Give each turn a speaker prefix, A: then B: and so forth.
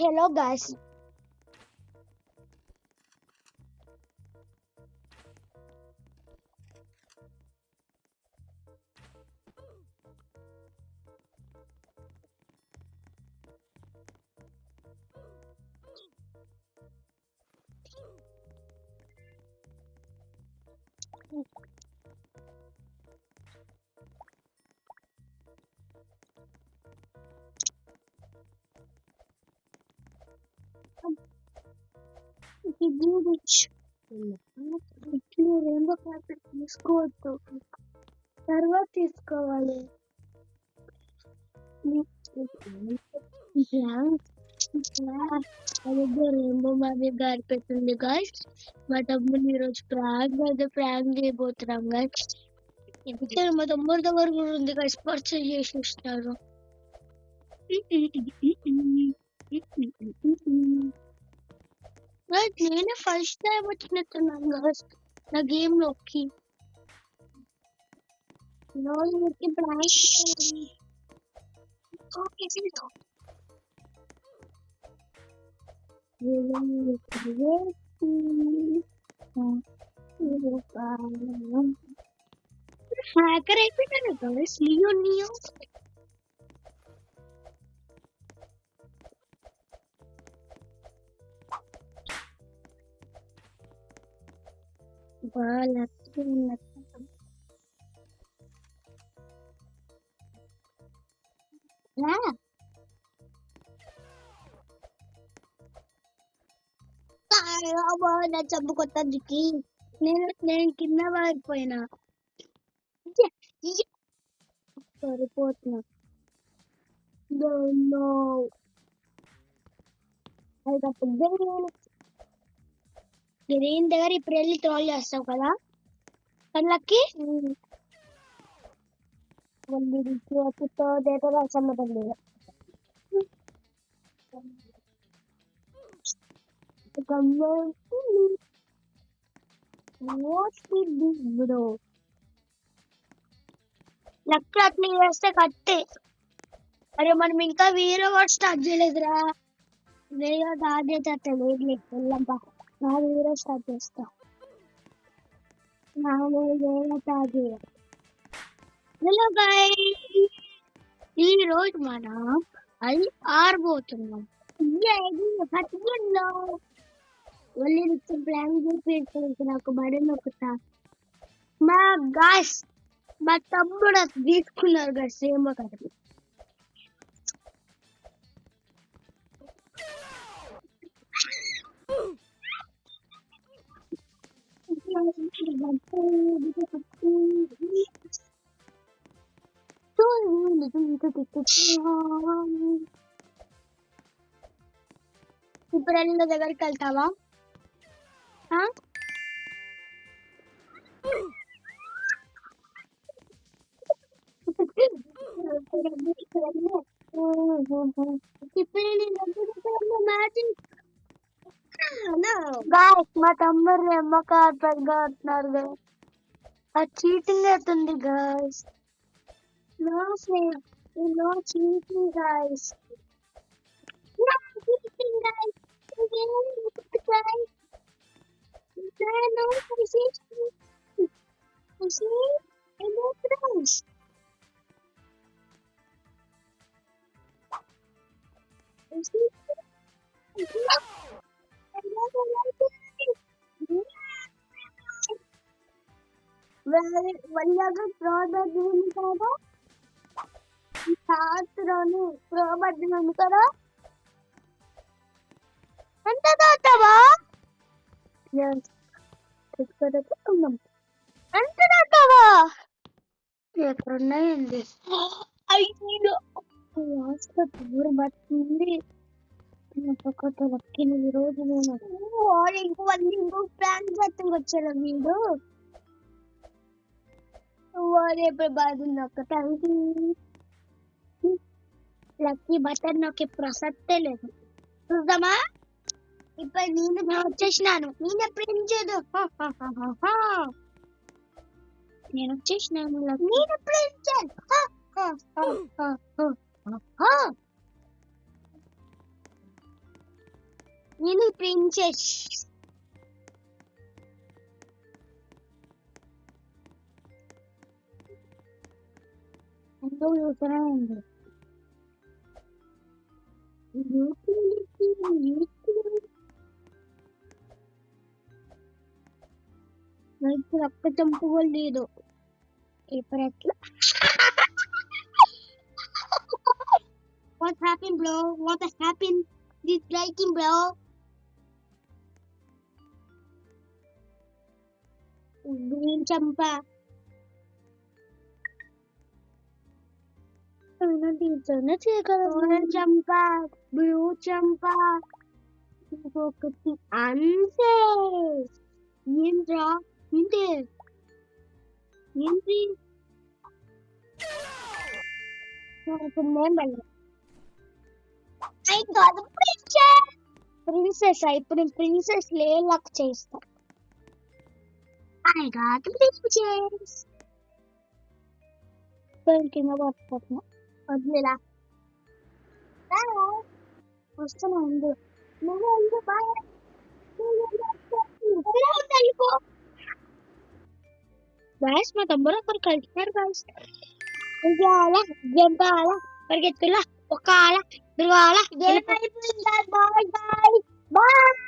A: Hello guys. Rainbow carpet తీసుకోవద్దు, తర్వాత తీసుకోవాలి. రెయిన్బో మాది కార్పెట్ ఉంది గాయస్. మా తమ్ముడు ఈరోజు ప్రాంక్ చేయబోతున్నాం గాయస్. ఎందుకంటే మా తమ్ముడు దగ్గర కూడా ఉంది గాయస్, పర్చేజ్ చేసి ఇస్తారు. నేనే ఫస్ట్ టైం వచ్చినట్టున్నాను గాయస్ నా గేమ్ లోకి. హ్యాకర్ అయిపోయినాను గాయస్. లియో బాగా నా చంపు కొత్తదికి నేను కింద పడిపోయినా, సరిపోతున్నా. గ్రీన్ దగ్గర ఇప్పుడు వెళ్ళి ట్రోల్ చేస్తావు కదా కళ్ళకి. లక్ అట్లా చేస్తే కట్టే. అరే మనం ఇంకా వేరే వాడు స్టార్ట్ చేయలేదురా. వేరే స్టార్ట్ చేస్తే లేదు వెళ్ళంపా. నా వేరే స్టార్ట్ చేస్తా. నా వేరే స్టార్ట్ చేయ. హలో గైస్, ఈ రోజు మనం అది ఆరబోతున్నాం. వెళ్ళి ప్లాన్ చేసి నాకు బడి నొక్కుతా. మా గాస్ మా తమ్ముడు తీసుకున్నారు కదా సేమ్ ఒకటి. ఇప్పుడు వెళ్ళిన దగ్గరికి వెళ్తావా? మా తమ్ముడు రెమ్మ కార్పెట్ గా అంటున్నారు. అది చీటింగ్ అవుతుంది guys. No snake, no cheating guys. No cheating guys. No friends. వాళ్ళగా ప్రోడక్ట్ కదా, శాస్త్రాన్ని ప్రోబడ్డాను కదా. ఎంత దాటావా? ఎంత దాటావా? ఎక్కడున్నాయండి? అయ్యో దూరం పడుతుంది. లక్కిన ఈ రోజు నేను ఇంకో ప్రాంక్ చేస్తాను వచ్చాను వీడు. రేపు బాధ నొక్కటానికి లక్కీ బటన్ నొక్కి ప్రసక్తే లేదు. చూద్దామా? ఇప్పుడు నేను వచ్చేసినాను. నేను ఎప్పుడు ఏం చేయదు. నేను వచ్చేసినాను. నేను ఎప్పుడు ఏం చేయను. నేను ప్రిన్సెస్. ఎందుకు చూస్తూనే ఉంది. నాకు రక్త చంపు కూడా లేదు. ఇప్పుడు ఎట్లా? What happened, bro? What happened? This breaking, bro. Green champa. Orange champa. Blue champa. ఇంకొకటి అంతే. ఏంట్రా ఏంటి ఏంటి ప్రిన్సెస్ ఇప్పుడు ప్రిన్సెస్ లేలాక్ చేస్తా. I got princess. కింద పట్టుకుంటున్నా. వదిలేలా వస్తున్నా ఉంది. నువ్వు ఉంది బాగా గాయస్ మా తమ్ముడు ఒకరు కలిసినారు గాయస్. ఉయ్యాల జంపాల పరిగెత్తులా ఒక ఆల దుర్వాల బాయ్ బాయ్ బాయ్.